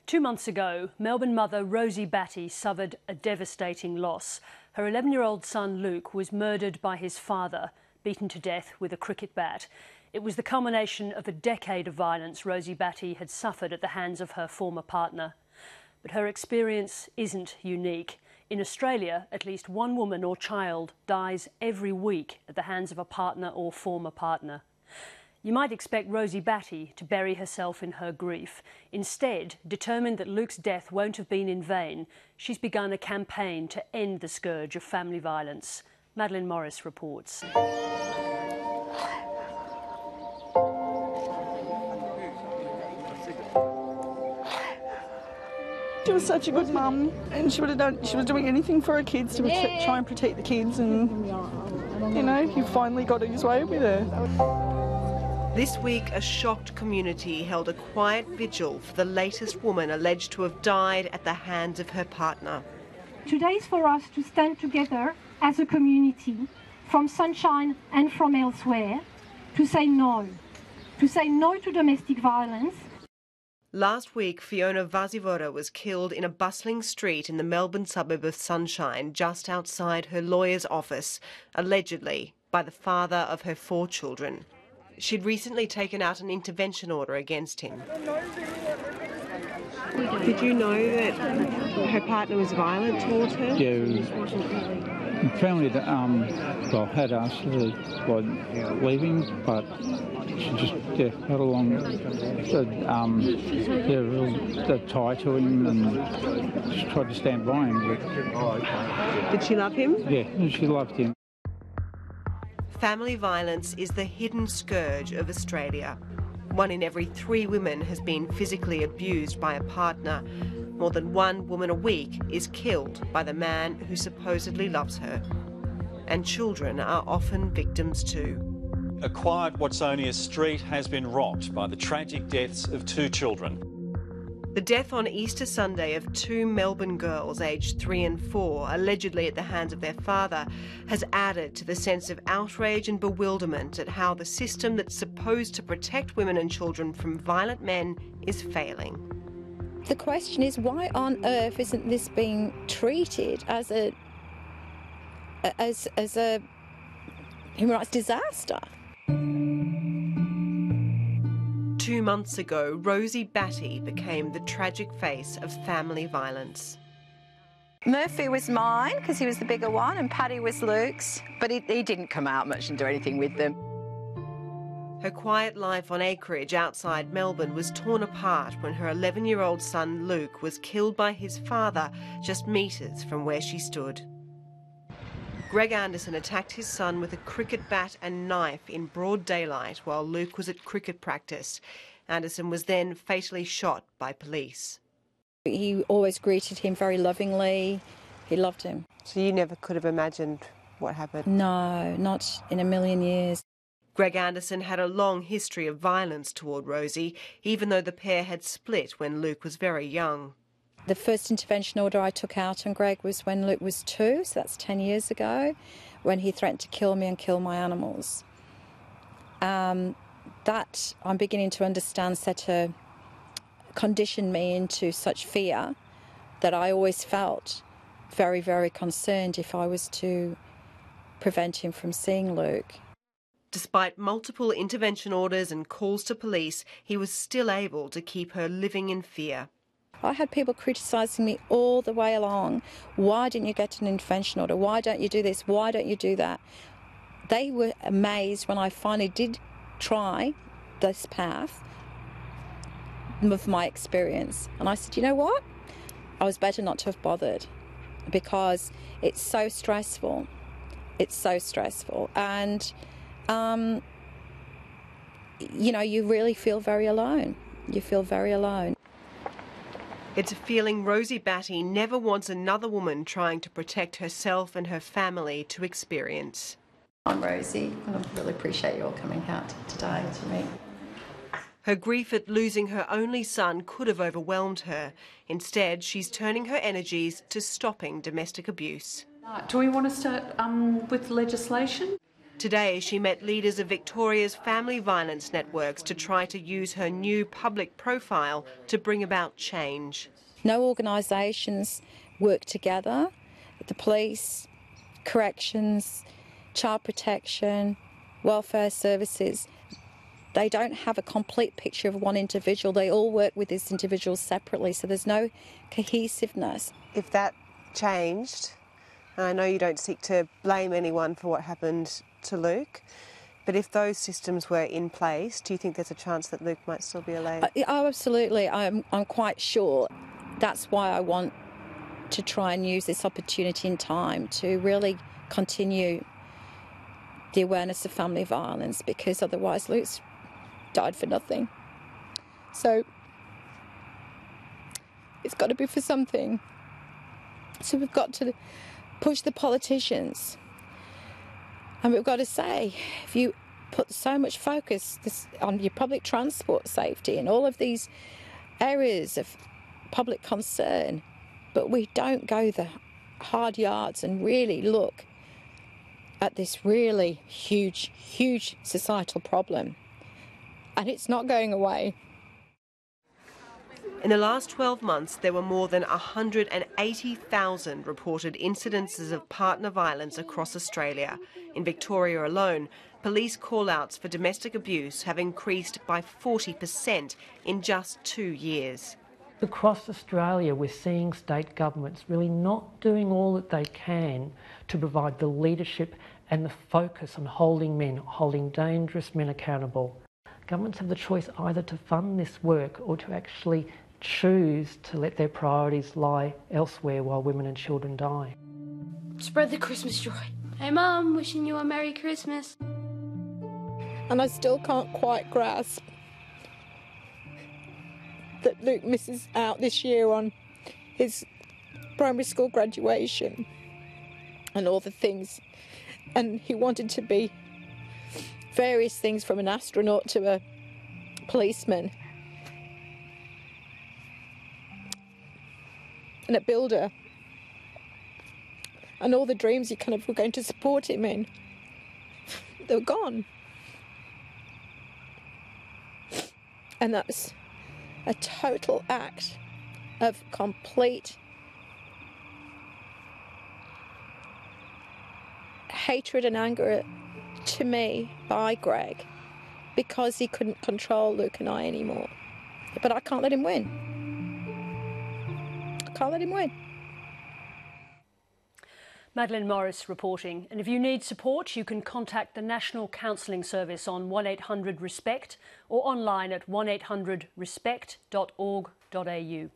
2 months ago, Melbourne mother Rosie Batty suffered a devastating loss. Her 11-year-old son Luke was murdered by his father, beaten to death with a cricket bat. It was the culmination of a decade of violence Rosie Batty had suffered at the hands of her former partner. But her experience isn't unique. In Australia, at least one woman or child dies every week at the hands of a partner or former partner. You might expect Rosie Batty to bury herself in her grief. Instead, determined that Luke's death won't have been in vain, she's begun a campaign to end the scourge of family violence. Madeline Morris reports. She was such a good mum, and she was doing anything for her kids to try and protect the kids, and you know, he finally got his way with her. This week, a shocked community held a quiet vigil for the latest woman alleged to have died at the hands of her partner. Today is for us to stand together as a community, from Sunshine and from elsewhere, to say no to domestic violence. Last week, Fiona Vazivora was killed in a bustling street in the Melbourne suburb of Sunshine, just outside her lawyer's office, allegedly by the father of her 4 children. She'd recently taken out an intervention order against him. Did you know that her partner was violent towards her? Yeah, apparently had asked her to leaving, but she just had a long the tie to him and just tried to stand by him. But, did she love him? Yeah, she loved him. Family violence is the hidden scourge of Australia. 1 in every 3 women has been physically abused by a partner. More than 1 woman a week is killed by the man who supposedly loves her. And children are often victims too. A quiet Watsonia street has been rocked by the tragic deaths of 2 children. The death on Easter Sunday of 2 Melbourne girls aged 3 and 4, allegedly at the hands of their father, has added to the sense of outrage and bewilderment at how the system that's supposed to protect women and children from violent men is failing. The question is, why on earth isn't this being treated as a human rights disaster? 2 months ago, Rosie Batty became the tragic face of family violence. Murphy was mine because he was the bigger one, and Paddy was Luke's, but he didn't come out much and do anything with them. Her quiet life on acreage outside Melbourne was torn apart when her 11-year-old son Luke was killed by his father just metres from where she stood. Greg Anderson attacked his son with a cricket bat and knife in broad daylight while Luke was at cricket practice. Anderson was then fatally shot by police. He always greeted him very lovingly. He loved him. So you never could have imagined what happened? No, not in a million years. Greg Anderson had a long history of violence toward Rosie, even though the pair had split when Luke was very young. The first intervention order I took out on Greg was when Luke was 2, so that's 10 years ago, when he threatened to kill me and kill my animals. That, I'm beginning to understand, conditioned me into such fear that I always felt very, very concerned if I was to prevent him from seeing Luke. Despite multiple intervention orders and calls to police, he was still able to keep her living in fear. I had people criticising me all the way along. Why didn't you get an intervention order? Why don't you do this? Why don't you do that? They were amazed when I finally did try this path of my experience. And I said, you know what? I was better not to have bothered, because it's so stressful. It's so stressful. And, you know, you really feel very alone. You feel very alone. It's a feeling Rosie Batty never wants another woman trying to protect herself and her family to experience. I'm Rosie, and I really appreciate you all coming out today to meet. Her grief at losing her only son could have overwhelmed her. Instead, she's turning her energies to stopping domestic abuse. Do we want to start with legislation? Today, she met leaders of Victoria's family violence networks to try to use her new public profile to bring about change. No organisations work together. The police, corrections, child protection, welfare services, they don't have a complete picture of one individual. They all work with this individual separately, so there's no cohesiveness. If that changed, and I know you don't seek to blame anyone for what happened to Luke, but if those systems were in place, do you think there's a chance that Luke might still be alive? Oh, absolutely. I'm quite sure. That's why I want to try and use this opportunity in time to really continue the awareness of family violence, because otherwise Luke's died for nothing. So it's got to be for something. So we've got to push the politicians, and we've got to say, if you put so much focus on your public transport safety and all of these areas of public concern, but we don't go the hard yards and really look at this really huge societal problem, and it's not going away. In the last 12 months, there were more than 180,000 reported incidences of partner violence across Australia. In Victoria alone, police call-outs for domestic abuse have increased by 40% in just 2 years. Across Australia, we're seeing state governments really not doing all that they can to provide the leadership and the focus on holding dangerous men accountable. Governments have the choice either to fund this work or to actually choose to let their priorities lie elsewhere while women and children die. Spread the Christmas joy. Hey Mum, wishing you a Merry Christmas. And I still can't quite grasp that Luke misses out this year on his primary school graduation and all the things. And he wanted to be various things, from an astronaut to a policeman and a builder, and all the dreams you kind of were going to support him in, they were gone. And that's a total act of complete hatred and anger to me by Greg, because he couldn't control Luke and I anymore. But I can't let him win. I can't let him win. Madeline Morris reporting. And if you need support, you can contact the National Counselling Service on 1800 RESPECT or online at 1800respect.org.au.